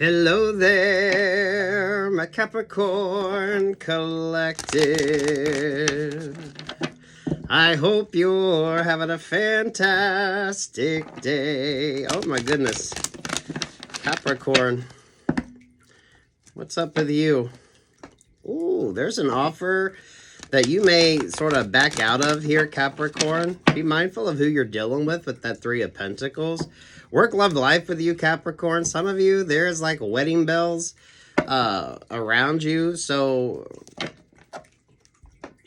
Hello there, my Capricorn collective. I hope you're having a fantastic day. Oh my goodness. Capricorn, what's up with you? Ooh, there's an offer that you may sort of back out of here, Capricorn. Be mindful of who you're dealing with that Three of Pentacles. Work, love, life with you, Capricorn. Some of you, there's like wedding bells around you. So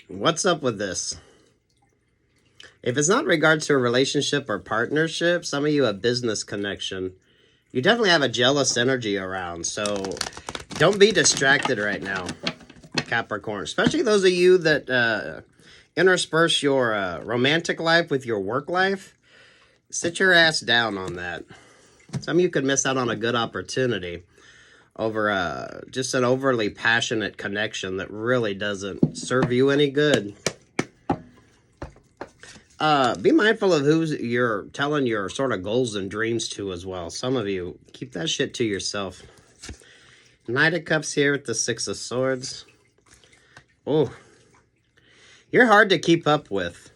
what's up with this? If it's not in regards to a relationship or partnership, some of you have business connection. You definitely have a jealous energy around. So don't be distracted right now, Capricorn. Especially those of you that intersperse your romantic life with your work life. Sit your ass down on that. Some of you could miss out on a good opportunity over just an overly passionate connection that really doesn't serve you any good. Be mindful of who you're telling your sort of goals and dreams to as well. Some of you, keep that shit to yourself. Knight of Cups here with the Six of Swords. Oh, you're hard to keep up with.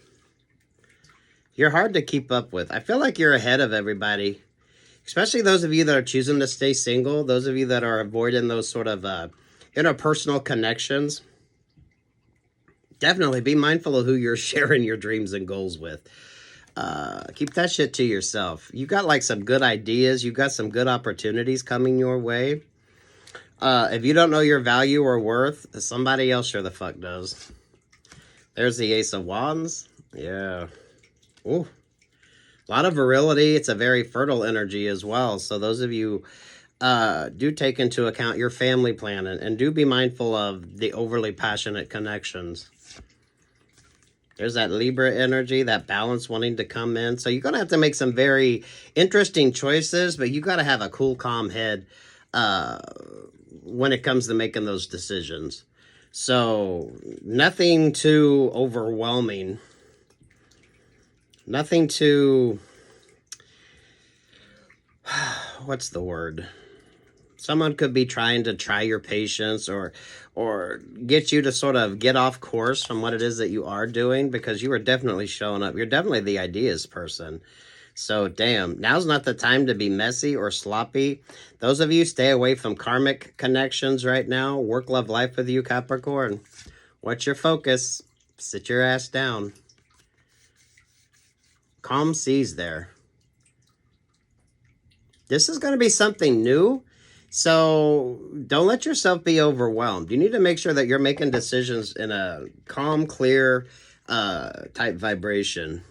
You're hard to keep up with. I feel like you're ahead of everybody, especially those of you that are choosing to stay single, those of you that are avoiding those sort of interpersonal connections. Definitely be mindful of who you're sharing your dreams and goals with. Keep that shit to yourself. You've got like some good ideas. You've got some good opportunities coming your way. If you don't know your value or worth, somebody else sure the fuck does. There's the Ace of Wands. Yeah. Ooh, a lot of virility. It's a very fertile energy as well. So those of you do take into account your family plan and do be mindful of the overly passionate connections. There's that Libra energy, that balance wanting to come in. So you're going to have to make some very interesting choices, but you got to have a cool, calm head when it comes to making those decisions. So nothing too overwhelming. Nothing too, what's the word? Someone could be trying to try your patience or get you to sort of get off course from what it is that you are doing, because you are definitely showing up. You're definitely the ideas person. So, damn, now's not the time to be messy or sloppy. Those of you, stay away from karmic connections right now. Work, love, life with you, Capricorn. What's your focus? Sit your ass down. Calm seas there. This is going to be something new, so don't let yourself be overwhelmed. You need to make sure that you're making decisions in a calm, clear type vibration.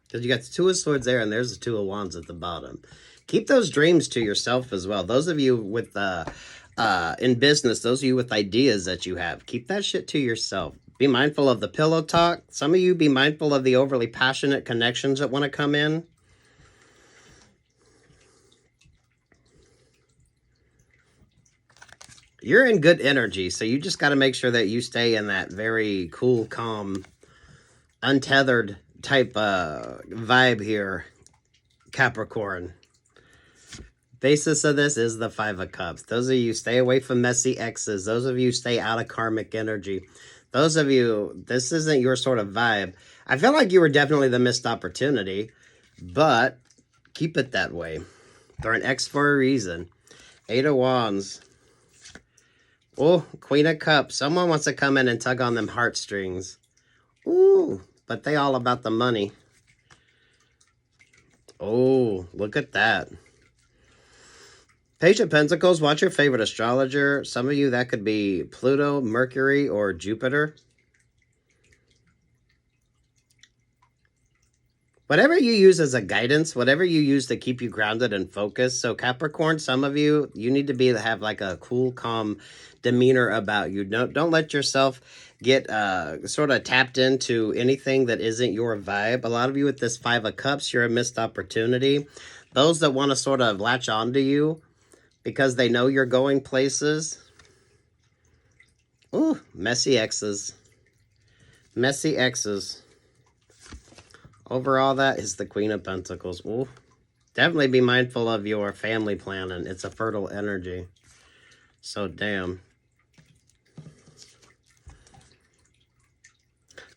Because you got the Two of Swords there, and there's the Two of Wands at the bottom. Keep those dreams to yourself as well. Those of you with in business, those of you with ideas that you have, keep that shit to yourself. Be mindful of the pillow talk. Some of you be mindful of the overly passionate connections that want to come in. You're in good energy, so you just got to make sure that you stay in that very cool, calm, untethered type vibe here, Capricorn. Basis of this is the Five of Cups. Those of you, stay away from messy exes. Those of you, stay out of karmic energy. Those of you, this isn't your sort of vibe. I feel like you were definitely the missed opportunity, but keep it that way. They're an X for a reason. Eight of Wands. Oh, Queen of Cups. Someone wants to come in and tug on them heartstrings. Ooh, but they all about the money. Oh, look at that. Page of Pentacles, watch your favorite astrologer. Some of you, that could be Pluto, Mercury, or Jupiter. Whatever you use as a guidance, whatever you use to keep you grounded and focused. So Capricorn, some of you, you need to have like a cool, calm demeanor about you. Don't let yourself get sort of tapped into anything that isn't your vibe. A lot of you with this Five of Cups, you're a missed opportunity. Those that want to sort of latch onto you because they know you're going places. Ooh, messy exes. Messy exes. Over all that is the Queen of Pentacles. Ooh. Definitely be mindful of your family planning. It's a fertile energy. So, damn.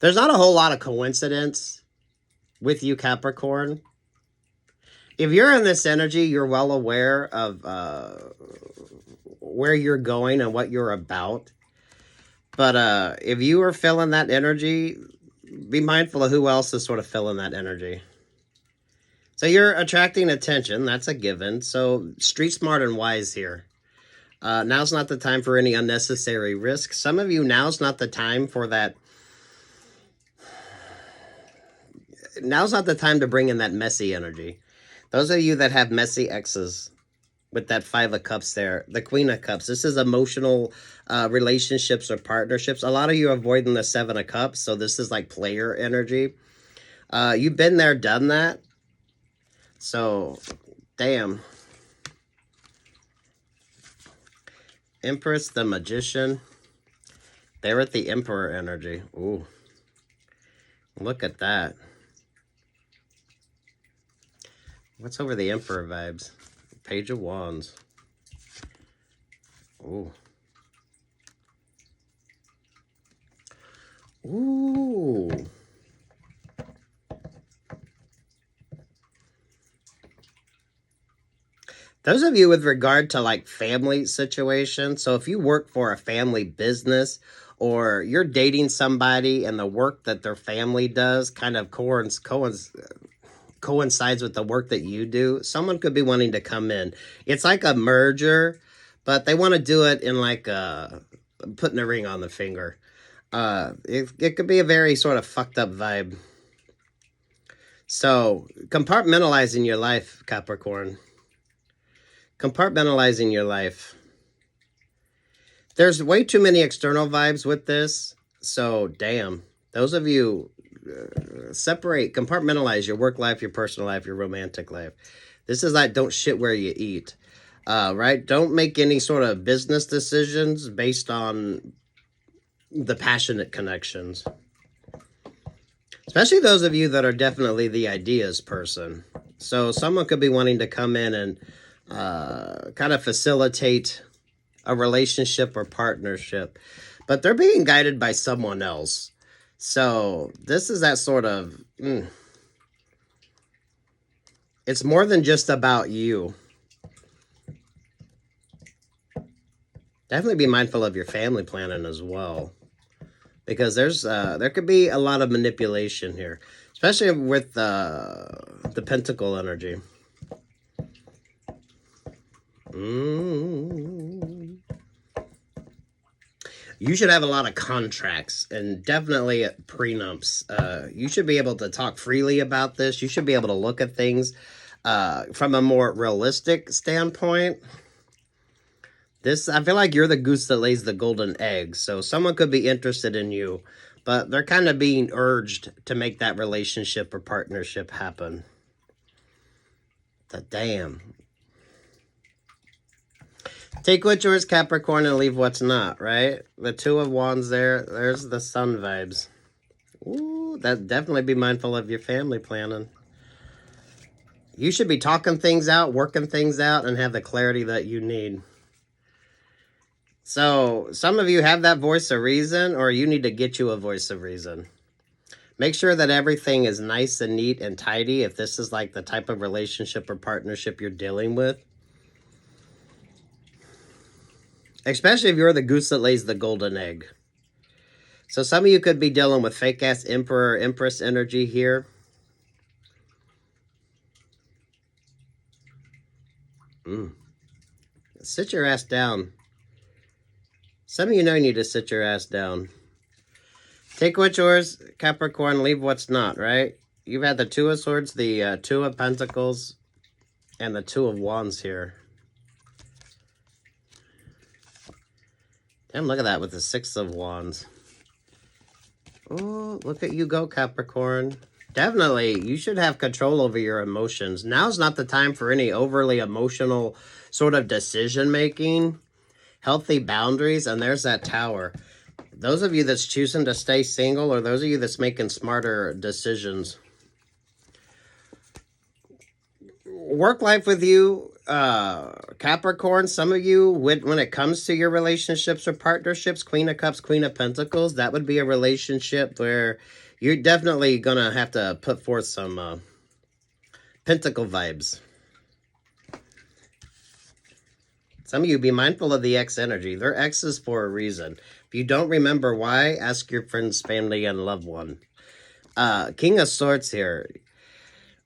There's not a whole lot of coincidence with you, Capricorn. If you're in this energy, you're well aware of where you're going and what you're about. But if you are feeling that energy, be mindful of who else is sort of feeling that energy. So you're attracting attention. That's a given. So street smart and wise here. Now's not the time for any unnecessary risk. Some of you, now's not the time for that. Now's not the time to bring in that messy energy. Those of you that have messy exes with that 5 of Cups there, the Queen of Cups, this is emotional relationships or partnerships. A lot of you are avoiding the 7 of Cups, so this is like player energy. You've been there, done that. So, damn. Empress, the Magician. They're at the Emperor energy. Ooh. Look at that. What's over the Emperor vibes? Page of Wands. Ooh. Ooh. Those of you with regard to like family situations, so if you work for a family business or you're dating somebody and the work that their family does kind of coincides with the work that you do, someone could be wanting to come in. It's like a merger, but they want to do it in like putting a ring on the finger. It could be a very sort of fucked up vibe. So compartmentalizing your life, Capricorn. Compartmentalizing your life. There's way too many external vibes with this. So, damn. Those of you, separate, compartmentalize your work life, your personal life, your romantic life. This is like don't shit where you eat. Right? Don't make any sort of business decisions based on the passionate connections. Especially those of you that are definitely the ideas person. So, someone could be wanting to come in and kind of facilitate a relationship or partnership, but they're being guided by someone else. So this is that sort of it's more than just about you. Definitely be mindful of your family planning as well, because there could be a lot of manipulation here, especially with the Pentacle energy. You should have a lot of contracts and definitely prenups. You should be able to talk freely about this. You should be able to look at things from a more realistic standpoint. I feel like you're the goose that lays the golden egg. So someone could be interested in you, but they're kind of being urged to make that relationship or partnership happen. Damn. Take what's yours, Capricorn, and leave what's not, right? The 2 of Wands there. There's the sun vibes. Ooh, that definitely be mindful of your family planning. You should be talking things out, working things out, and have the clarity that you need. So, some of you have that voice of reason, or you need to get you a voice of reason. Make sure that everything is nice and neat and tidy if this is like the type of relationship or partnership you're dealing with. Especially if you're the goose that lays the golden egg. So some of you could be dealing with fake-ass Emperor or Empress energy here. Sit your ass down. Some of you know you need to sit your ass down. Take what's yours, Capricorn, leave what's not, right? You've had the 2 of Swords, the 2 of Pentacles, and the 2 of Wands here. Damn, look at that with the 6 of Wands. Oh, look at you go, Capricorn. Definitely, you should have control over your emotions. Now's not the time for any overly emotional sort of decision-making. Healthy boundaries, and there's that Tower. Those of you that's choosing to stay single, or those of you that's making smarter decisions. work life with you, Capricorn, some of you, when it comes to your relationships or partnerships, Queen of Cups, Queen of Pentacles, that would be a relationship where you're definitely going to have to put forth some Pentacle vibes. Some of you, be mindful of the X energy. They're X's for a reason. If you don't remember why, ask your friends, family, and loved one. King of Swords here.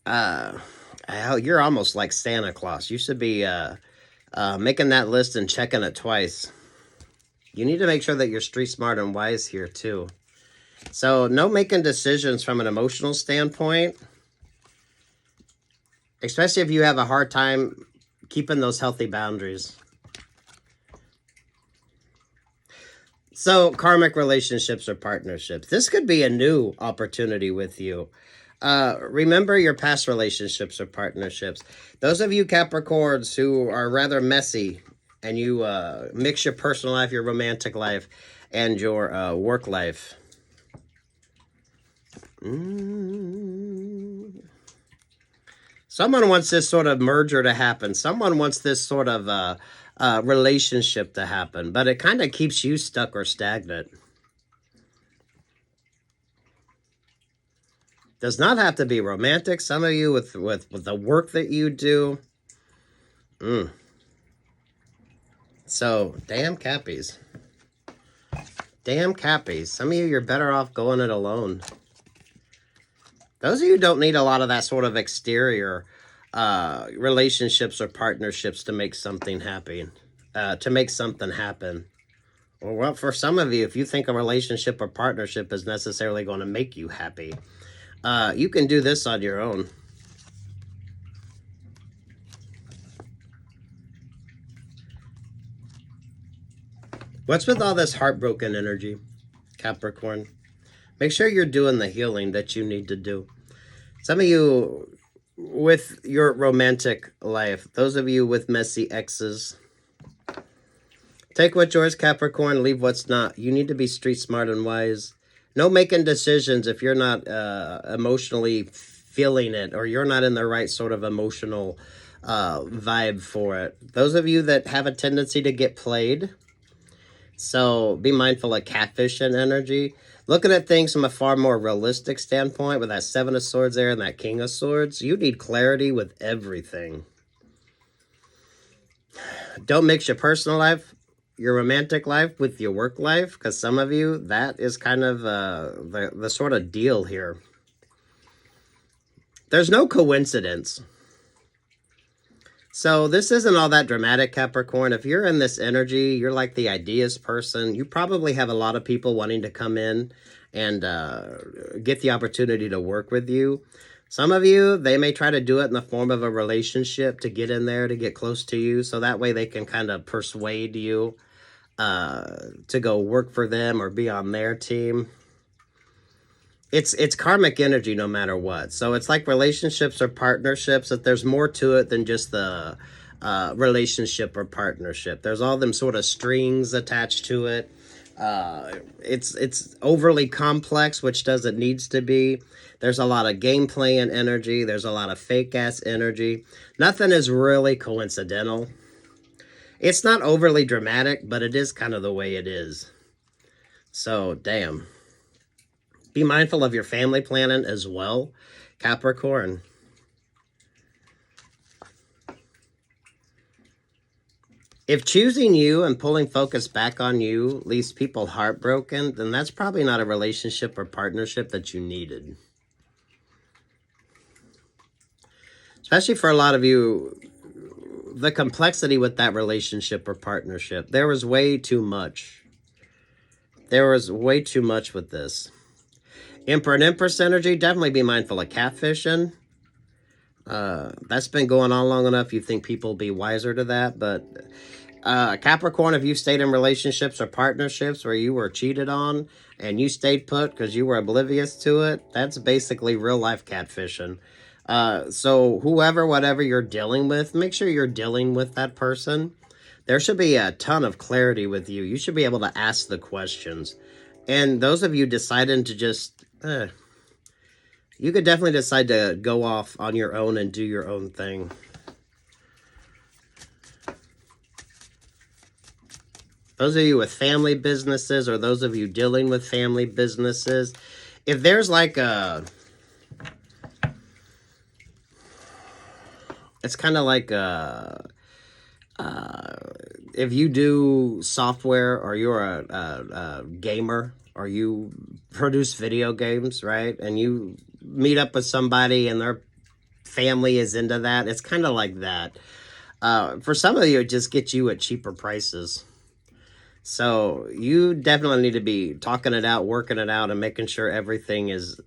You're almost like Santa Claus. You should be making that list and checking it twice. You need to make sure that you're street smart and wise here too. So no making decisions from an emotional standpoint, especially if you have a hard time keeping those healthy boundaries. So karmic relationships or partnerships. This could be a new opportunity with you. Remember your past relationships or partnerships. Those of you Capricorns who are rather messy and you mix your personal life, your romantic life, and your work life. Someone wants this sort of merger to happen. Someone wants this sort of relationship to happen, but it kind of keeps you stuck or stagnant. Does not have to be romantic. Some of you with the work that you do. So, damn Cappies. Damn Cappies. Some of you, you're better off going it alone. Those of you who don't need a lot of that sort of exterior relationships or partnerships to make something happen. Or well, for some of you, if you think a relationship or partnership is necessarily going to make you happy, you can do this on your own. What's with all this heartbroken energy, Capricorn? Make sure you're doing the healing that you need to do. Some of you with your romantic life, those of you with messy exes, take what's yours, Capricorn, leave what's not. You need to be street smart and wise. No making decisions if you're not emotionally feeling it or you're not in the right sort of emotional vibe for it. Those of you that have a tendency to get played, so be mindful of catfishing energy. Looking at things from a far more realistic standpoint with that Seven of Swords there and that King of Swords, you need clarity with everything. Don't mix your personal life, your romantic life with your work life, because some of you, that is kind of the sort of deal here. There's no coincidence. So this isn't all that dramatic, Capricorn. If you're in this energy, you're like the ideas person. You probably have a lot of people wanting to come in and get the opportunity to work with you. Some of you, they may try to do it in the form of a relationship to get in there, to get close to you. So that way they can kind of persuade you to go work for them or be on their team. It's karmic energy no matter what. So it's like relationships or partnerships, that there's more to it than just the relationship or partnership. There's all them sort of strings attached to it. It's overly complex, which doesn't needs to be. There's a lot of game playing energy. There's a lot of fake ass energy. Nothing is really coincidental. It's not overly dramatic, but it is kind of the way it is. So, damn. Be mindful of your family planning as well, Capricorn. If choosing you and pulling focus back on you leaves people heartbroken, then that's probably not a relationship or partnership that you needed. Especially for a lot of you, the complexity with that relationship or partnership, there was way too much. There was way too much with this. Emperor and Empress energy, definitely be mindful of catfishing. That's been going on long enough. You think people will be wiser to that. But Capricorn, if you stayed in relationships or partnerships where you were cheated on and you stayed put because you were oblivious to it, that's basically real life catfishing. So whoever, whatever you're dealing with, make sure you're dealing with that person. There should be a ton of clarity with you. You should be able to ask the questions. And those of you deciding to just, you could definitely decide to go off on your own and do your own thing. Those of you with family businesses, or those of you dealing with family businesses, if there's like a, it's kind of like a, if you do software, or you're a gamer, or you produce video games, right? And you meet up with somebody and their family is into that. It's kind of like that. For some of you, it just gets you at cheaper prices. So you definitely need to be talking it out, working it out, and making sure everything is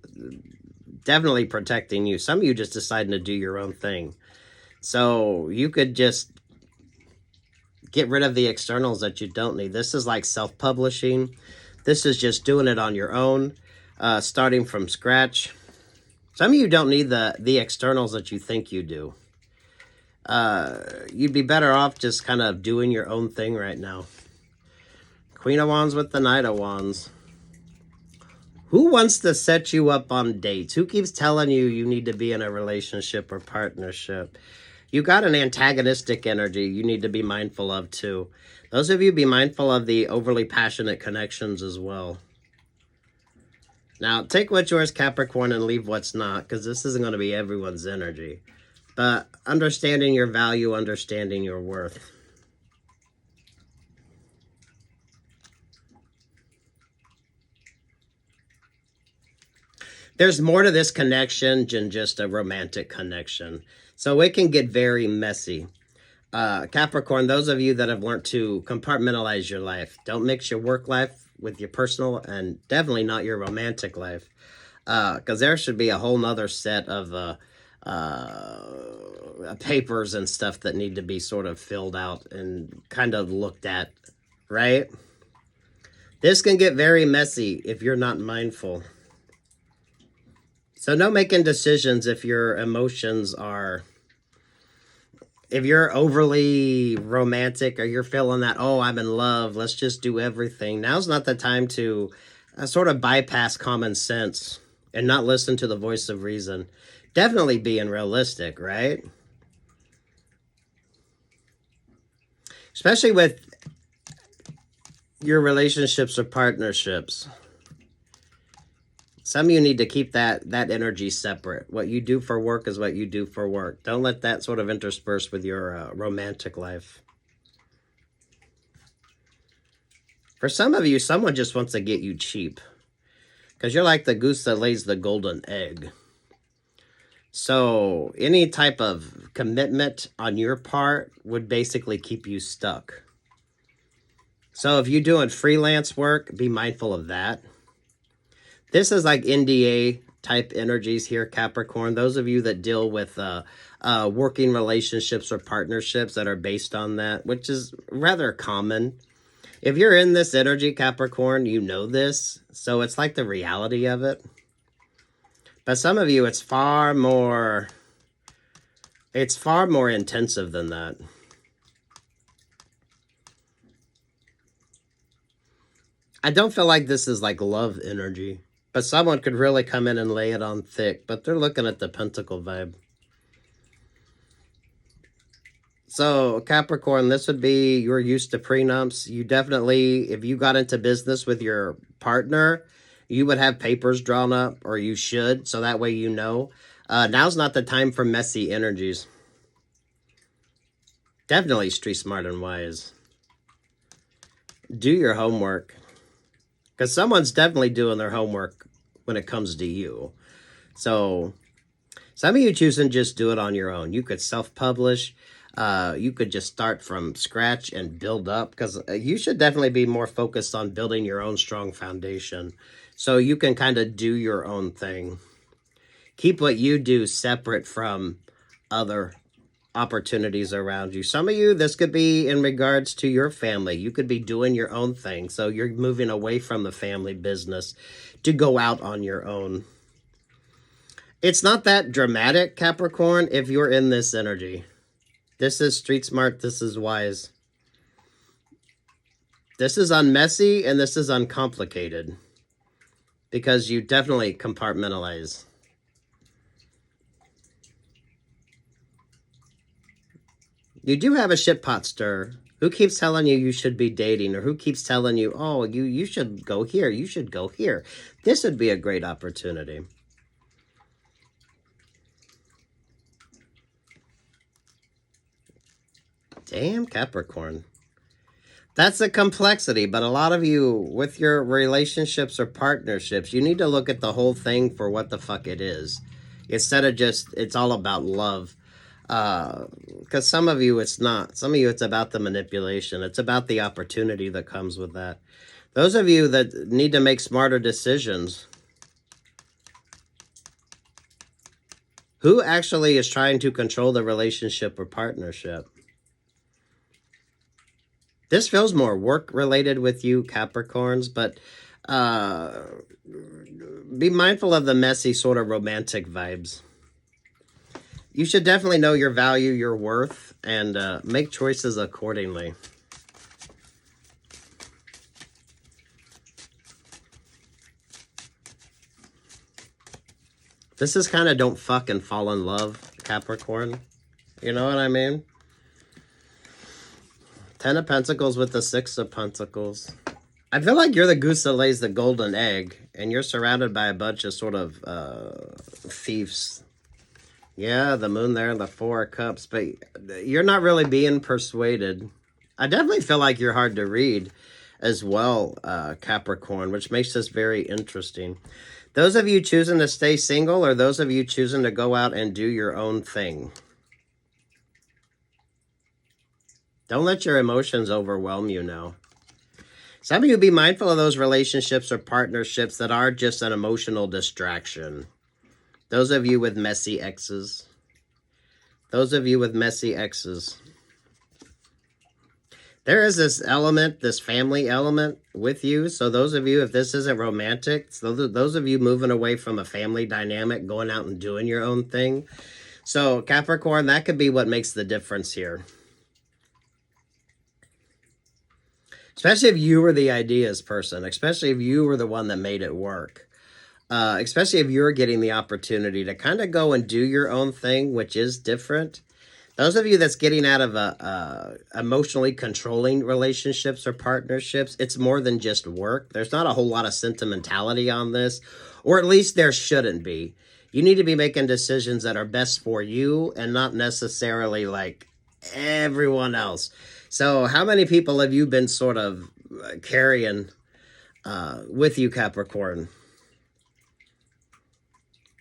definitely protecting you. Some of you just deciding to do your own thing. So you could just get rid of the externals that you don't need. This is like self-publishing. This is just doing it on your own, starting from scratch. Some of you don't need the externals that you think you do. You'd be better off just kind of doing your own thing right now. Queen of Wands with the Knight of Wands. Who wants to set you up on dates? Who keeps telling you you need to be in a relationship or partnership? You got an antagonistic energy you need to be mindful of too. Those of you, be mindful of the overly passionate connections as well. Now, take what's yours, Capricorn, and leave what's not, because this isn't going to be everyone's energy. But understanding your value, understanding your worth. There's more to this connection than just a romantic connection. So it can get very messy. Capricorn, those of you that have learned to compartmentalize your life, don't mix your work life with your personal, and definitely not your romantic life. Because there should be a whole nother set of papers and stuff that need to be sort of filled out and kind of looked at, right? This can get very messy if you're not mindful. So no making decisions if your emotions are, if you're overly romantic, or you're feeling that, oh, I'm in love, let's just do everything. Now's not the time to sort of bypass common sense and not listen to the voice of reason. Definitely being realistic, right? Especially with your relationships or partnerships. Some of you need to keep that energy separate. What you do for work is what you do for work. Don't let that sort of intersperse with your romantic life. For some of you, someone just wants to get you cheap, because you're like the goose that lays the golden egg. So any type of commitment on your part would basically keep you stuck. So if you're doing freelance work, be mindful of that. This is like NDA type energies here, Capricorn. Those of you that deal with working relationships or partnerships that are based on that, which is rather common. If you're in this energy, Capricorn, you know this. So it's like the reality of it. But some of you, it's far more intensive than that. I don't feel like this is like love energy. But someone could really come in and lay it on thick. But they're looking at the pentacle vibe. So, Capricorn, this would be, you're used to prenups. You definitely, if you got into business with your partner, you would have papers drawn up, or you should. So that way you know. Now's not the time for messy energies. Definitely street smart and wise. Do your homework. Because someone's definitely doing their homework when it comes to you. So some of you choosing just do it on your own. You could self-publish. You could just start from scratch and build up. Because you should definitely be more focused on building your own strong foundation. So you can kind of do your own thing. Keep what you do separate from other opportunities around you. Some of you, this could be in regards to your family. You could be doing your own thing. So you're moving away from the family business to go out on your own. It's not that dramatic, Capricorn, if you're in this energy. This is street smart. This is wise. This is unmessy, and this is uncomplicated. Because you definitely compartmentalize. You do have a shit pot stir Who keeps telling you you should be dating? Or who keeps telling you, oh, you should go here, you should go here. This would be a great opportunity. Damn, Capricorn. That's a complexity, but a lot of you, with your relationships or partnerships, you need to look at the whole thing for what the fuck it is. Instead of just, it's all about love. Because some of you, it's not. Some of you, it's about the manipulation. It's about the opportunity that comes with that. Those of you that need to make smarter decisions, who actually is trying to control the relationship or partnership? This feels more work-related with you, Capricorns, but be mindful of the messy sort of romantic vibes. You should definitely know your value, your worth, and make choices accordingly. This is kind of don't fucking fall in love, Capricorn. You know what I mean? 10 of Pentacles with the 6 of Pentacles. I feel like you're the goose that lays the golden egg, and you're surrounded by a bunch of sort of thieves. Yeah, the moon there, the 4 of Cups, but you're not really being persuaded. I definitely feel like you're hard to read as well, Capricorn, which makes this very interesting. Those of you choosing to stay single, or those of you choosing to go out and do your own thing. Don't let your emotions overwhelm you now. Some of you be mindful of those relationships or partnerships that are just an emotional distraction. Those of you with messy exes. Those of you with messy exes. There is this element, this family element with you. So those of you, if this isn't romantic, so those of you moving away from a family dynamic, going out and doing your own thing. So Capricorn, that could be what makes the difference here. Especially if you were the ideas person, especially if you were the one that made it work. Especially if you're getting the opportunity to kind of go and do your own thing, which is different. Those of you that's getting out of emotionally controlling relationships or partnerships, it's more than just work. There's not a whole lot of sentimentality on this, or at least there shouldn't be. You need to be making decisions that are best for you and not necessarily like everyone else. So how many people have you been sort of carrying with you, Capricorn?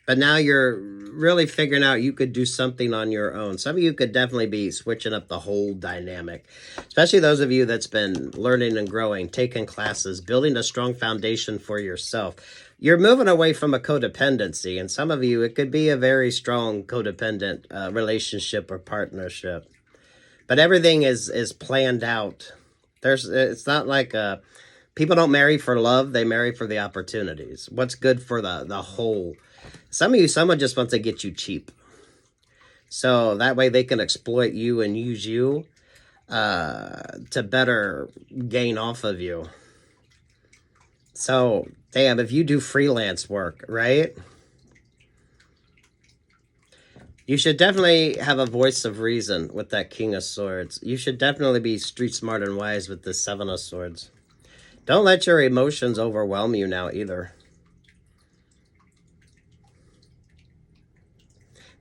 But now you're really figuring out you could do something on your own. Some of you could definitely be switching up the whole dynamic, especially those of you that's been learning and growing, taking classes, building a strong foundation for yourself. You're moving away from a codependency, and some of you, it could be a very strong codependent relationship or partnership. But everything is planned out. It's not like people don't marry for love. They marry for the opportunities. What's good for the whole. Some of you, someone just wants to get you cheap. So that way they can exploit you and use you to better gain off of you. So, damn, if you do freelance work, right? You should definitely have a voice of reason with that King of Swords. You should definitely be street smart and wise with the 7 of Swords. Don't let your emotions overwhelm you now either.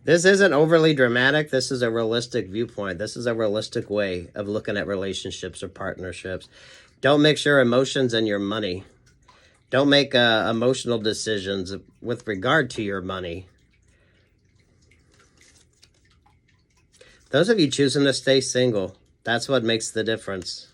This isn't overly dramatic. This is a realistic viewpoint. This is a realistic way of looking at relationships or partnerships. Don't mix your emotions and your money. Don't make emotional decisions with regard to your money. Those of you choosing to stay single, that's what makes the difference.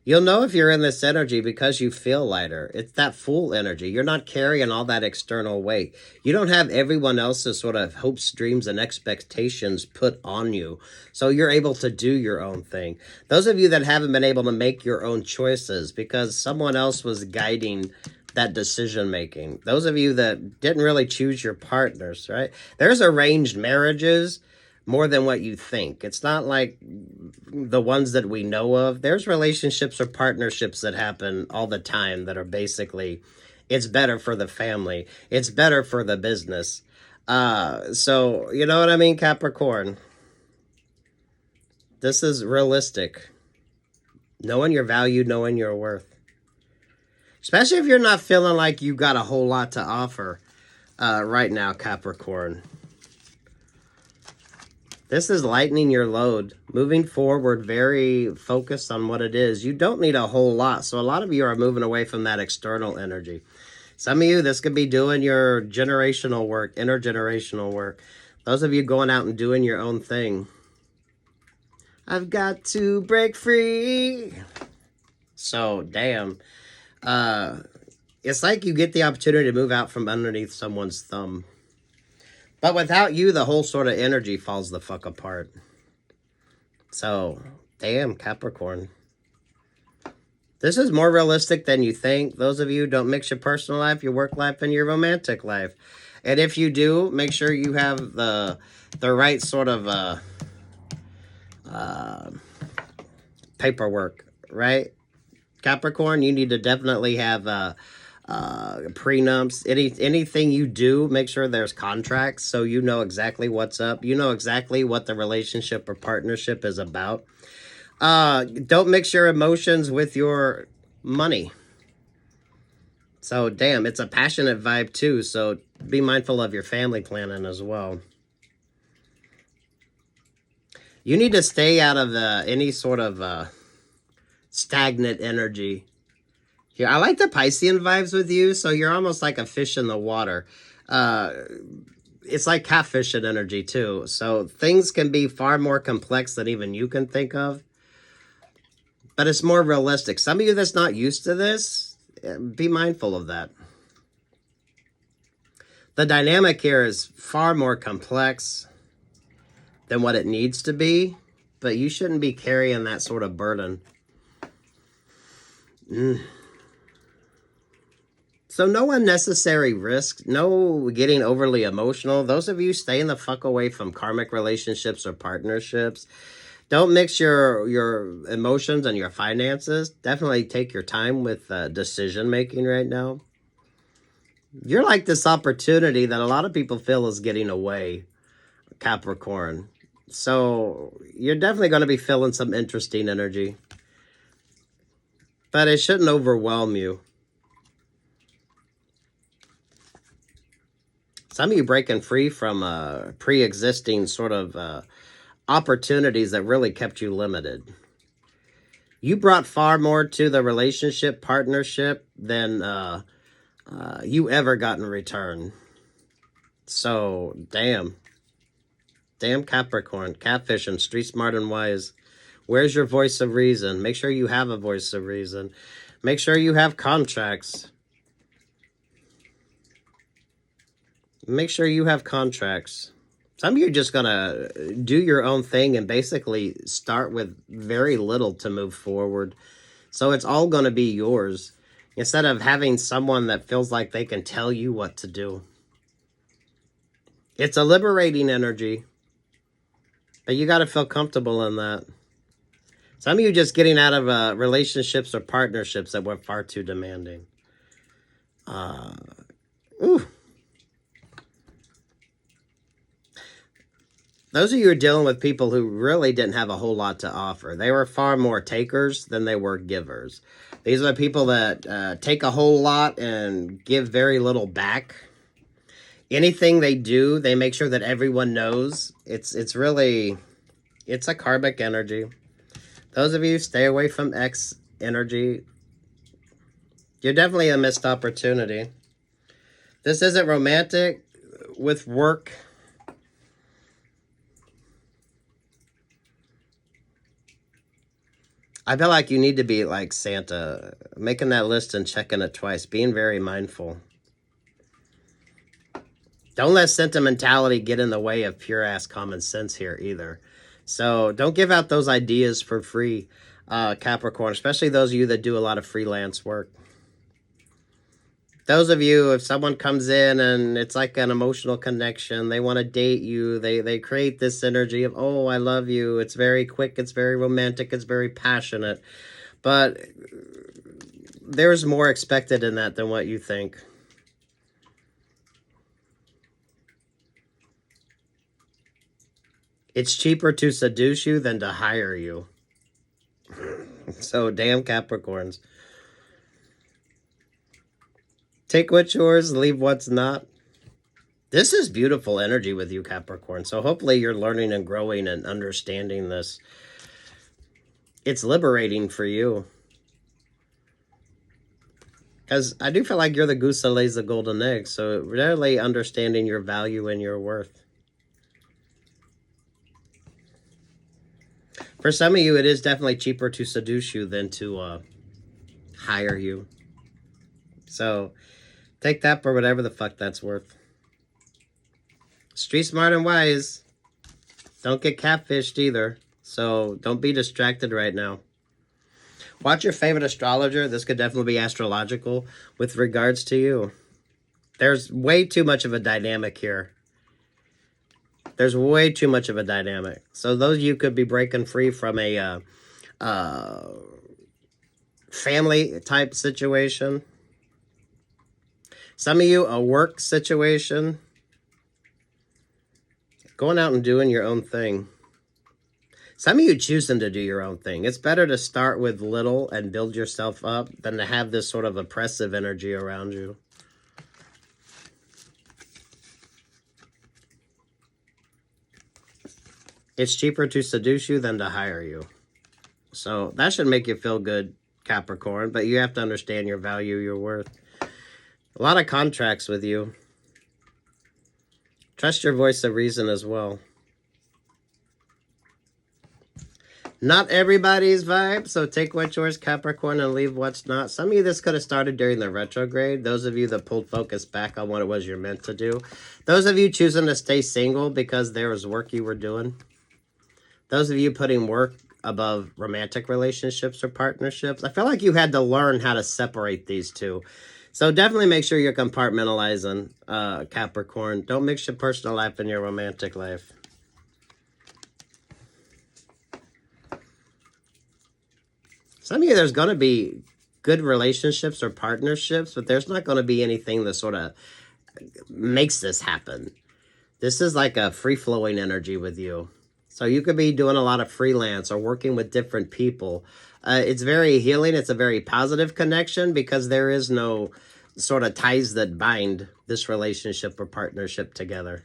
You'll know if you're in this energy because you feel lighter. It's that Fool energy. You're not carrying all that external weight. You don't have everyone else's sort of hopes, dreams, and expectations put on you. So you're able to do your own thing. Those of you that haven't been able to make your own choices because someone else was guiding that decision making. Those of you that didn't really choose your partners, right? There's arranged marriages more than what you think. It's not like the ones that we know of. There's relationships or partnerships that happen all the time that are basically, it's better for the family. It's better for the business. So, you know what I mean, Capricorn? This is realistic. Knowing your value, knowing your worth. Especially if you're not feeling like you got a whole lot to offer right now, Capricorn. This is lightening your load. Moving forward, very focused on what it is. You don't need a whole lot. So a lot of you are moving away from that external energy. Some of you, this could be doing your generational work, intergenerational work. Those of you going out and doing your own thing. I've got to break free. So, damn. It's like you get the opportunity to move out from underneath someone's thumb. But without you, the whole sort of energy falls the fuck apart. So, damn, Capricorn. This is more realistic than you think. Those of you, don't mix your personal life, your work life, and your romantic life. And if you do, make sure you have the right sort of paperwork, right? Capricorn, you need to definitely have prenups. Anything you do, make sure there's contracts so you know exactly what's up. You know exactly what the relationship or partnership is about. Don't mix your emotions with your money. So, damn, it's a passionate vibe too. So, be mindful of your family planning as well. You need to stay out of any sort of stagnant energy. Here, I like the Piscean vibes with you. So, you're almost like a fish in the water. It's like catfishing energy too. So, things can be far more complex than even you can think of. But it's more realistic. Some of you that's not used to this, be mindful of that. The dynamic here is far more complex than what it needs to be, but you shouldn't be carrying that sort of burden. So no unnecessary risk, no getting overly emotional. Those of you staying the fuck away from karmic relationships or partnerships. Don't mix your emotions and your finances. Definitely take your time with decision making right now. You're like this opportunity that a lot of people feel is getting away, Capricorn. So you're definitely going to be feeling some interesting energy. But it shouldn't overwhelm you. Some of you breaking free from pre-existing sort of opportunities that really kept you limited. You brought far more to the relationship, partnership than you ever got in return. So, damn. Damn Capricorn, catfishing, street smart and wise. Where's your voice of reason? Make sure you have a voice of reason. Make sure you have contracts. Make sure you have contracts. Some of you are just going to do your own thing and basically start with very little to move forward. So it's all going to be yours. Instead of having someone that feels like they can tell you what to do. It's a liberating energy. But you got to feel comfortable in that. Some of you just getting out of relationships or partnerships that were far too demanding. Those of you who are dealing with people who really didn't have a whole lot to offer. They were far more takers than they were givers. These are the people that take a whole lot and give very little back. Anything they do, they make sure that everyone knows. It's really, it's a karmic energy. Those of you, stay away from X energy. You're definitely a missed opportunity. This isn't romantic with work. I feel like you need to be like Santa, making that list and checking it twice, being very mindful. Don't let sentimentality get in the way of pure-ass common sense here either. So don't give out those ideas for free, Capricorn, especially those of you that do a lot of freelance work. Those of you, if someone comes in and it's like an emotional connection, they want to date you, they create this energy of, oh, I love you. It's very quick, it's very romantic, it's very passionate. But there's more expected in that than what you think. It's cheaper to seduce you than to hire you. So, damn Capricorns. Take what's yours, leave what's not. This is beautiful energy with you, Capricorn. So hopefully you're learning and growing and understanding this. It's liberating for you. Because I do feel like you're the goose that lays the golden egg. So really understanding your value and your worth. For some of you, it is definitely cheaper to seduce you than to hire you. So take that for whatever the fuck that's worth. Street smart and wise. Don't get catfished either. So don't be distracted right now. Watch your favorite astrologer. This could definitely be astrological with regards to you. There's way too much of a dynamic here. There's way too much of a dynamic. So those of you could be breaking free from a family type situation. Some of you, a work situation. Going out and doing your own thing. Some of you choosing to do your own thing. It's better to start with little and build yourself up than to have this sort of oppressive energy around you. It's cheaper to seduce you than to hire you. So that should make you feel good, Capricorn, but you have to understand your value, your worth. A lot of contracts with you. Trust your voice of reason as well. Not everybody's vibe, so take what's yours, Capricorn, and leave what's not. Some of you, this could have started during the retrograde. Those of you that pulled focus back on what it was you're meant to do. Those of you choosing to stay single because there was work you were doing. Those of you putting work above romantic relationships or partnerships. I feel like you had to learn how to separate these two. So definitely make sure you're compartmentalizing, Capricorn. Don't mix your personal life and your romantic life. Some of you, there's going to be good relationships or partnerships, but there's not going to be anything that sort of makes this happen. This is like a free-flowing energy with you. So you could be doing a lot of freelance or working with different people. It's very healing. It's a very positive connection because there is no sort of ties that bind this relationship or partnership together.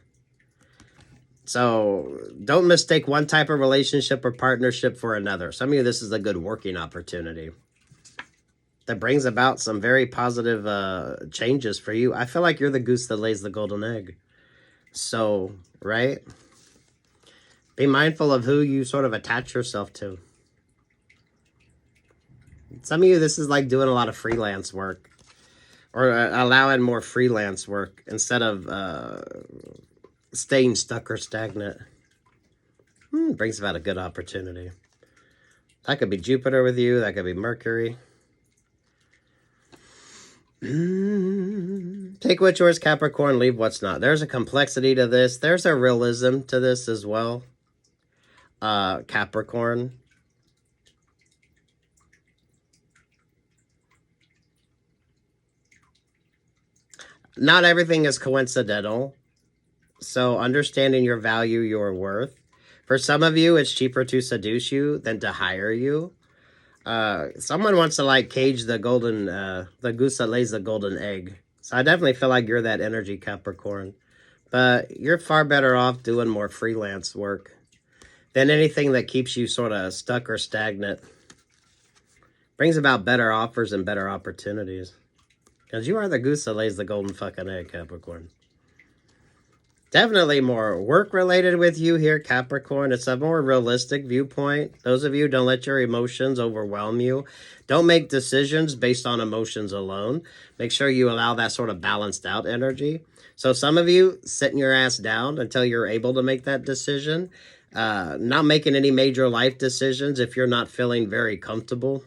So don't mistake one type of relationship or partnership for another. Some of you, this is a good working opportunity that brings about some very positive changes for you. I feel like you're the goose that lays the golden egg. So, right? Be mindful of who you sort of attach yourself to. Some of you, this is like doing a lot of freelance work or allowing more freelance work instead of staying stuck or stagnant. Brings about a good opportunity. That could be Jupiter with you. That could be Mercury. Take what's yours, Capricorn. Leave what's not. There's a complexity to this. There's a realism to this as well, Capricorn. Not everything is coincidental. So understanding your value, your worth. For some of you, it's cheaper to seduce you than to hire you. Someone wants to like cage the golden, the goose that lays the golden egg. So I definitely feel like you're that energy, Capricorn. But you're far better off doing more freelance work than anything that keeps you sort of stuck or stagnant. Brings about better offers and better opportunities. Because you are the goose that lays the golden fucking egg, Capricorn. Definitely more work-related with you here, Capricorn. It's a more realistic viewpoint. Those of you, don't let your emotions overwhelm you. Don't make decisions based on emotions alone. Make sure you allow that sort of balanced out energy. So some of you, sitting your ass down until you're able to make that decision. Not making any major life decisions if you're not feeling very comfortable.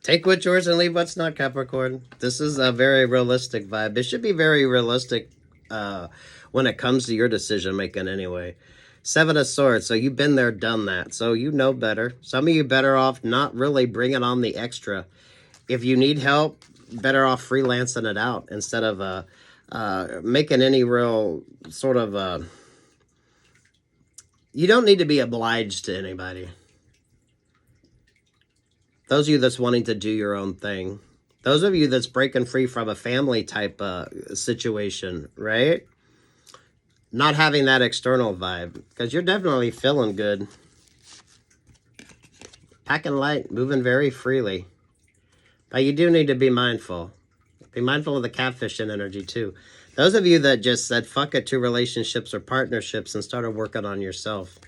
Take what's yours and leave what's not, Capricorn. This is a very realistic vibe. It should be very realistic when it comes to your decision making anyway. Seven of Swords. So you've been there, done that. So you know better. Some of you better off not really bringing on the extra. If you need help, better off freelancing it out instead of making any real sort of You don't need to be obliged to anybody. Those of you that's wanting to do your own thing. Those of you that's breaking free from a family type situation, right? Not having that external vibe. Because you're definitely feeling good. Packing light, moving very freely. But you do need to be mindful. Be mindful of the catfishing energy too. Those of you that just said fuck it to relationships or partnerships and started working on yourself.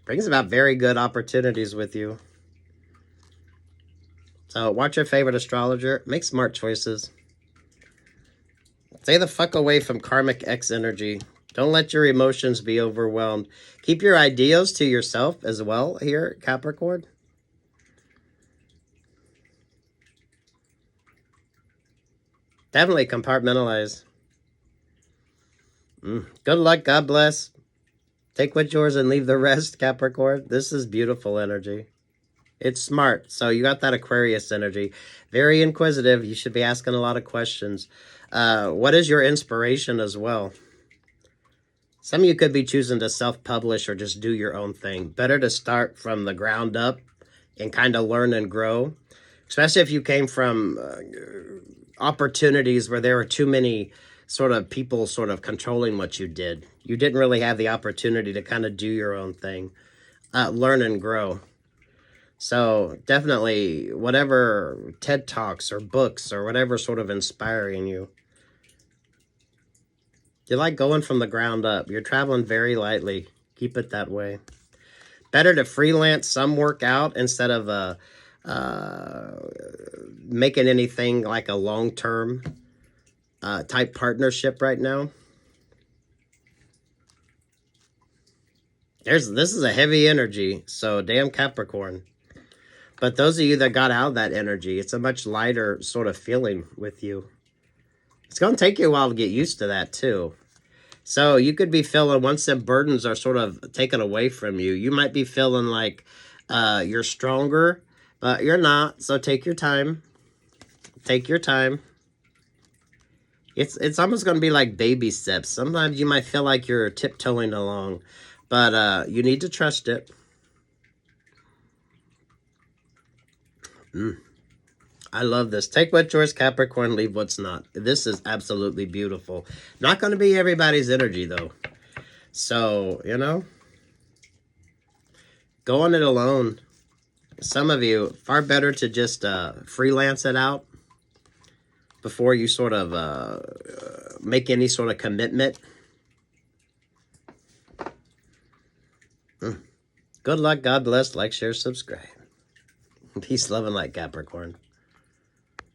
Brings about very good opportunities with you. So watch your favorite astrologer. Make smart choices. Stay the fuck away from karmic X energy. Don't let your emotions be overwhelmed. Keep your ideas to yourself as well here, Capricorn. Definitely compartmentalize. Good luck. God bless. Take what's yours and leave the rest, Capricorn. This is beautiful energy. It's smart. So you got that Aquarius energy. Very inquisitive. You should be asking a lot of questions. What is your inspiration as well? Some of you could be choosing to self-publish or just do your own thing. Better to start from the ground up and kind of learn and grow. Especially if you came from opportunities where there were too many sort of people sort of controlling what you did. You didn't really have the opportunity to kind of do your own thing. Learn and grow. So definitely whatever TED Talks or books or whatever sort of inspiring you. You like going from the ground up. You're traveling very lightly. Keep it that way. Better to freelance some work out instead of making anything like a long-term type partnership right now. This is a heavy energy, so damn Capricorn. But those of you that got out of that energy, it's a much lighter sort of feeling with you. It's going to take you a while to get used to that too. So you could be feeling, once the burdens are sort of taken away from you, you might be feeling like you're stronger, but you're not. So take your time. Take your time. It's almost going to be like baby steps. Sometimes you might feel like you're tiptoeing along, but you need to trust it. I love this. Take what's yours, Capricorn, leave what's not. This is absolutely beautiful. Not going to be everybody's energy, though. So, you know, go on it alone. Some of you, far better to just freelance it out before you sort of make any sort of commitment. Good luck. God bless. Like, share, subscribe. Peace, love, and light, Capricorn.